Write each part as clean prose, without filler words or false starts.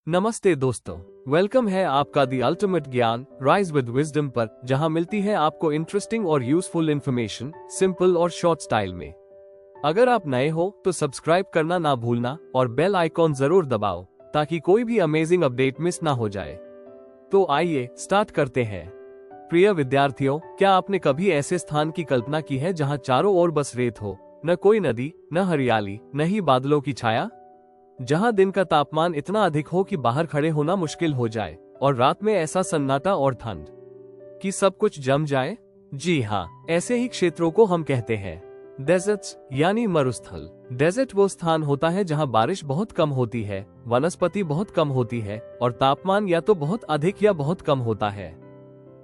नमस्ते दोस्तों, वेलकम है आपका दी अल्टीमेट ज्ञान राइज विद विजडम पर, जहां मिलती है आपको इंटरेस्टिंग और यूजफुल इन्फॉर्मेशन सिंपल और शॉर्ट स्टाइल में। अगर आप नए हो तो सब्सक्राइब करना ना भूलना और बेल आइकॉन जरूर दबाओ ताकि कोई भी अमेजिंग अपडेट मिस ना हो जाए। तो आइए स्टार्ट करते हैं। प्रिय विद्यार्थियों, क्या आपने कभी ऐसे स्थान की कल्पना की है जहां चारों ओर बस रेत हो, न कोई नदी, न हरियाली, न ही बादलों की छाया? जहां दिन का तापमान इतना अधिक हो कि बाहर खड़े होना मुश्किल हो जाए और रात में ऐसा सन्नाटा और ठंड कि सब कुछ जम जाए। जी हाँ, ऐसे ही क्षेत्रों को हम कहते हैं डेजर्ट्स यानी मरुस्थल। डेजर्ट वो स्थान होता है जहां बारिश बहुत कम होती है, वनस्पति बहुत कम होती है और तापमान या तो बहुत अधिक या बहुत कम होता है।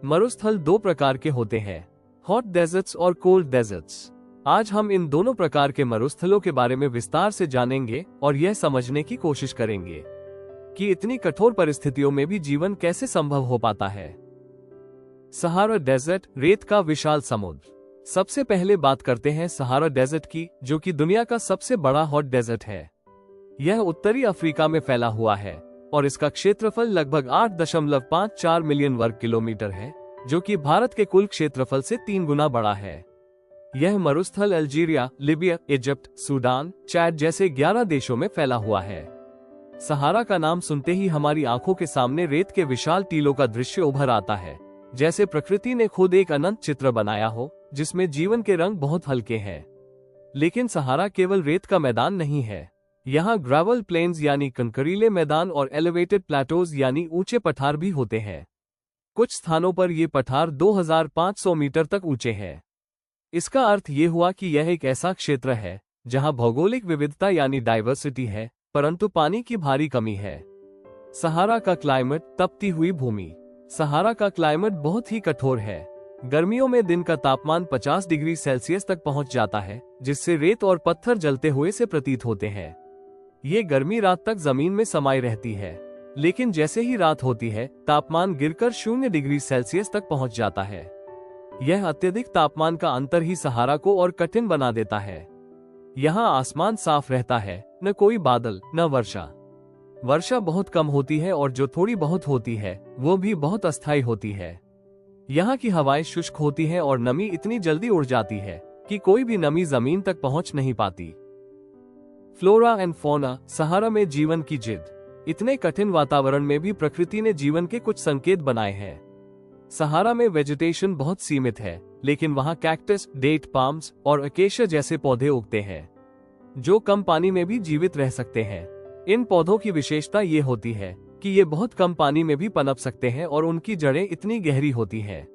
मरुस्थल दो प्रकार के होते हैं, हॉट डेजर्ट्स और कोल्ड डेजर्ट्स। आज हम इन दोनों प्रकार के मरुस्थलों के बारे में विस्तार से जानेंगे और यह समझने की कोशिश करेंगे कि इतनी कठोर परिस्थितियों में भी जीवन कैसे संभव हो पाता है। सहारा डेजर्ट, रेत का विशाल समुद्र। सबसे पहले बात करते हैं सहारा डेजर्ट की, जो कि दुनिया का सबसे बड़ा हॉट डेजर्ट है। यह उत्तरी अफ्रीका में फैला हुआ है और इसका क्षेत्रफल लगभग 8.54 मिलियन वर्ग किलोमीटर है, जो कि भारत के कुल क्षेत्रफल से 3 गुना बड़ा है। यह मरुस्थल Algeria, Libya, Egypt, Sudan, Chad जैसे 11 देशों में फैला हुआ है। सहारा का नाम सुनते ही हमारी आंखों के सामने रेत के विशाल टीलों का दृश्य उभर आता है, जैसे प्रकृति ने खुद एक अनंत चित्र बनाया हो जिसमें जीवन के रंग बहुत हल्के हैं। लेकिन सहारा केवल रेत का मैदान नहीं है। यहाँ ग्रेवल प्लेन्स यानी कंकरीले मैदान और एलिवेटेड प्लेटोज यानी ऊंचे पठार भी होते हैं। कुछ स्थानों पर ये पठार 2500 मीटर तक ऊंचे हैं। इसका अर्थ ये हुआ कि यह एक ऐसा क्षेत्र है जहां भौगोलिक विविधता यानी डाइवर्सिटी है, परंतु पानी की भारी कमी है। सहारा का क्लाइमेट, तपती हुई भूमि। सहारा का क्लाइमेट बहुत ही कठोर है। गर्मियों में दिन का तापमान 50 डिग्री सेल्सियस तक पहुंच जाता है, जिससे रेत और पत्थर जलते हुए से प्रतीत होते हैं। ये गर्मी रात तक जमीन में समाई रहती है, लेकिन जैसे ही रात होती है तापमान गिरकर 0 डिग्री सेल्सियस तक पहुंच जाता है। यह अत्यधिक तापमान का अंतर ही सहारा को और कठिन बना देता है। यहाँ आसमान साफ रहता है, न कोई बादल, न वर्षा। वर्षा बहुत कम होती है और जो थोड़ी बहुत होती है वो भी बहुत अस्थायी होती है। यहाँ की हवाएं शुष्क होती हैं और नमी इतनी जल्दी उड़ जाती है कि कोई भी नमी जमीन तक पहुंच नहीं पाती। Flora and fauna. सहारा में जीवन की जिद। इतने कठिन वातावरण में भी प्रकृति ने जीवन के कुछ संकेत बनाए हैं। सहारा में वेजिटेशन बहुत सीमित है, लेकिन वहाँ कैक्टस, डेट पाम्स और अकेशिया जैसे पौधे उगते हैं, जो कम पानी में भी जीवित रह सकते हैं। इन पौधों की विशेषता ये होती है कि ये बहुत कम पानी में भी पनप सकते हैं और उनकी जड़ें इतनी गहरी होती हैं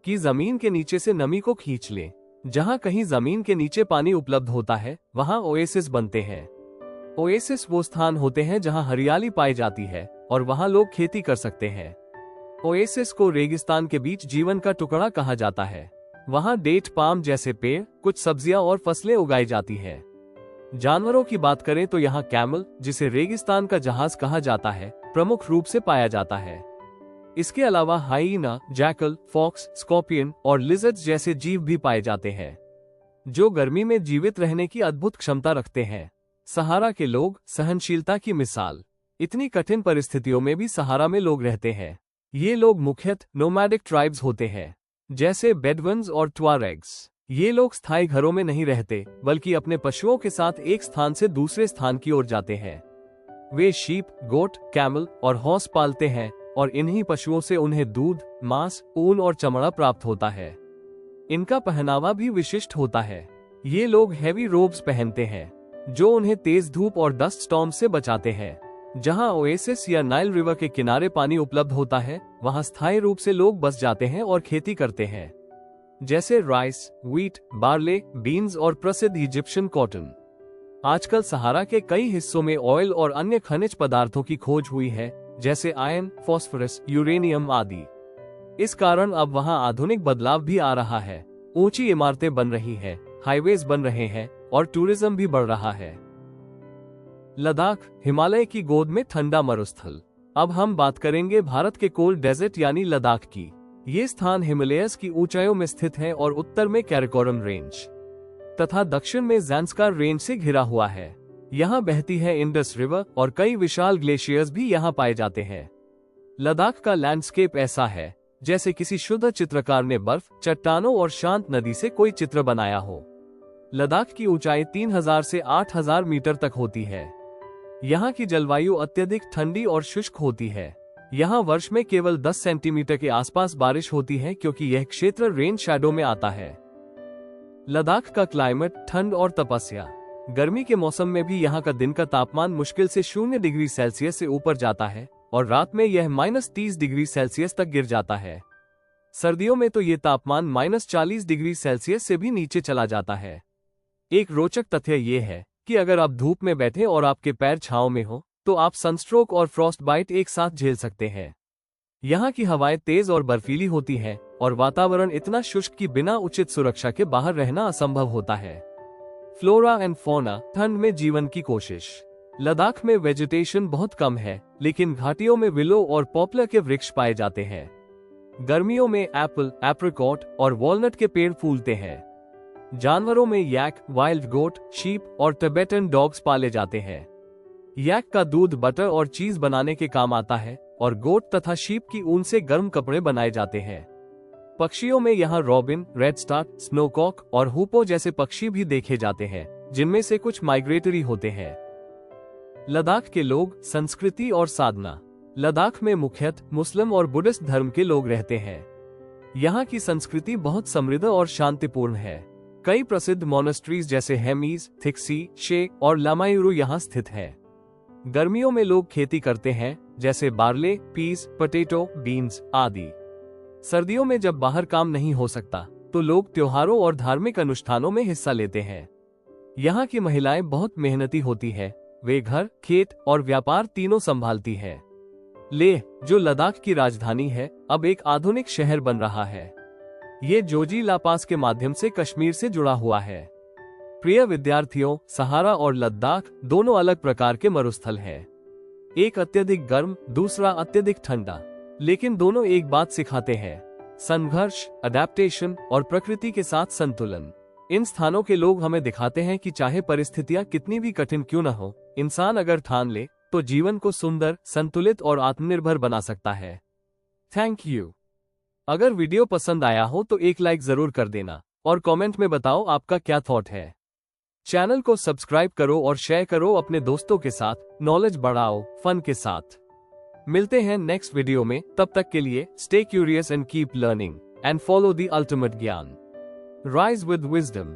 कि जमीन के नीचे से नमी को खींच ले। जहाँ कहीं जमीन के नीचे पानी उपलब्ध होता है, वहाँ ओएसिस बनते हैं। ओएसिस वो स्थान होते हैं जहाँ हरियाली पाई जाती है और वहाँ लोग खेती कर सकते हैं। ओएसिस को रेगिस्तान के बीच जीवन का टुकड़ा कहा जाता है। वहाँ डेट पाम जैसे पेड़, कुछ सब्जियां और फसलें उगाई जाती हैं। जानवरों की बात करें तो यहाँ कैमल, जिसे रेगिस्तान का जहाज कहा जाता है, प्रमुख रूप से पाया जाता है। इसके अलावा हाइना, जैकल, फॉक्स, स्कॉर्पियन और लिजर्ड्स जैसे जीव भी पाए जाते हैं, जो गर्मी में जीवित रहने की अद्भुत क्षमता रखते हैं। सहारा के लोग, सहनशीलता की मिसाल। इतनी कठिन परिस्थितियों में भी सहारा में लोग रहते हैं। ये लोग मुख्यतः नोमैडिक ट्राइब्स होते हैं, जैसे बेडवन्स और ट्वारेग्स। ये लोग स्थायी घरों में नहीं रहते, बल्कि अपने पशुओं के साथ एक स्थान से दूसरे स्थान की ओर जाते हैं। वे शीप, गोट, कैमल और हॉर्स पालते हैं और इन्हीं पशुओं से उन्हें दूध, मांस, ऊन और चमड़ा प्राप्त होता है। इनका पहनावा भी विशिष्ट होता है। ये लोग हेवी रोब्स पहनते हैं, जो उन्हें तेज धूप और डस्ट स्टॉर्म से बचाते हैं। जहां ओएसिस या नाइल रिवर के किनारे पानी उपलब्ध होता है, वहां स्थायी रूप से लोग बस जाते हैं और खेती करते हैं, जैसे राइस, व्हीट, बार्ले, बीन्स और प्रसिद्ध इजिप्शियन कॉटन। आजकल सहारा के कई हिस्सों में ऑयल और अन्य खनिज पदार्थों की खोज हुई है, जैसे आयरन, फास्फोरस, यूरेनियम आदि। इस कारण अब वहां आधुनिक बदलाव भी आ रहा है। ऊंची इमारतें बन रही हैं, हाईवेज बन रहे हैं और टूरिज्म भी बढ़ रहा है। लद्दाख, हिमालय की गोद में ठंडा मरुस्थल। अब हम बात करेंगे भारत के कोल्ड डेजर्ट यानी लद्दाख की। ये स्थान हिमालयस की ऊंचाइयों में स्थित है और उत्तर में कैराकोरम रेंज तथा दक्षिण में ज़ांस्कार रेंज से घिरा हुआ है। यहाँ बहती है इंडस रिवर और कई विशाल ग्लेशियर्स भी यहाँ पाए जाते हैं। लद्दाख का लैंडस्केप ऐसा है जैसे किसी शुद्ध चित्रकार ने बर्फ, चट्टानों और शांत नदी से कोई चित्र बनाया हो। लद्दाख की ऊंचाई 3000 से 8000 मीटर तक होती है। यहाँ की जलवायु अत्यधिक ठंडी और शुष्क होती है। यहाँ वर्ष में केवल 10 सेंटीमीटर के आसपास बारिश होती है क्योंकि यह क्षेत्र रेन शैडो में आता है। लद्दाख का क्लाइमेट ठंड और तपस्या। गर्मी के मौसम में भी यहाँ का दिन का तापमान मुश्किल से 0 डिग्री सेल्सियस से ऊपर जाता है और रात में यह -30 डिग्री सेल्सियस तक गिर जाता है। सर्दियों में तो ये तापमान -40 डिग्री सेल्सियस से भी नीचे चला जाता है। एक रोचक तथ्य ये है कि अगर आप धूप में बैठे और आपके पैर छांव में हो तो आप सनस्ट्रोक और फ्रॉस्ट बाइट एक साथ झेल सकते हैं। यहाँ की हवाएं तेज और बर्फीली होती हैं और वातावरण इतना शुष्क कि बिना उचित सुरक्षा के बाहर रहना असंभव होता है। फ्लोरा एंड फौना, ठंड में जीवन की कोशिश। लद्दाख में वेजिटेशन बहुत कम है, लेकिन घाटियों में विलो और पॉपुलर के वृक्ष पाए जाते हैं। गर्मियों में एप्पल, एप्रिकॉट और वॉलनट के पेड़ फूलते हैं। जानवरों में याक, वाइल्ड गोट, शीप और टिबेटन डॉग्स पाले जाते हैं। याक का दूध बटर और चीज बनाने के काम आता है और गोट तथा शीप की ऊन से गर्म कपड़े बनाए जाते हैं। पक्षियों में यहाँ रॉबिन, रेडस्टार्ट, स्नोकॉक और हुपो जैसे पक्षी भी देखे जाते हैं, जिनमें से कुछ माइग्रेटरी होते हैं। लद्दाख के लोग, संस्कृति और साधना। लद्दाख में मुख्यतः मुस्लिम और बुद्धिस्ट धर्म के लोग रहते हैं। यहाँ की संस्कृति बहुत समृद्ध और शांतिपूर्ण है। कई प्रसिद्ध मोनेस्ट्रीज जैसे हेमीज, थिक्सी, शे और लामायुरु यहाँ स्थित है। गर्मियों में लोग खेती करते हैं जैसे बार्ले, पीस, पोटैटो, बीन्स आदि। सर्दियों में जब बाहर काम नहीं हो सकता तो लोग त्योहारों और धार्मिक अनुष्ठानों में हिस्सा लेते हैं। यहाँ की महिलाएं बहुत मेहनती होती है। वे घर, खेत और व्यापार तीनों संभालती है। लेह, जो लद्दाख की राजधानी है, अब एक आधुनिक शहर बन रहा है। ये जोजी ला पास के माध्यम से कश्मीर से जुड़ा हुआ है। प्रिय विद्यार्थियों, सहारा और लद्दाख दोनों अलग प्रकार के मरुस्थल हैं। एक अत्यधिक गर्म, दूसरा अत्यधिक ठंडा, लेकिन दोनों एक बात सिखाते हैं: संघर्ष, अडेप्टेशन और प्रकृति के साथ संतुलन। इन स्थानों के लोग हमें दिखाते हैं कि चाहे परिस्थितियां कितनी भी कठिन क्यों न हो, इंसान अगर ठान ले तो जीवन को सुंदर, संतुलित और आत्मनिर्भर बना सकता है। Thank you. अगर वीडियो पसंद आया हो तो एक लाइक जरूर कर देना और कमेंट में बताओ आपका क्या थॉट है। चैनल को सब्सक्राइब करो और शेयर करो अपने दोस्तों के साथ। नॉलेज बढ़ाओ फन के साथ। मिलते हैं नेक्स्ट वीडियो में, तब तक के लिए stay curious and keep learning and follow the ultimate ज्ञान। Rise with wisdom.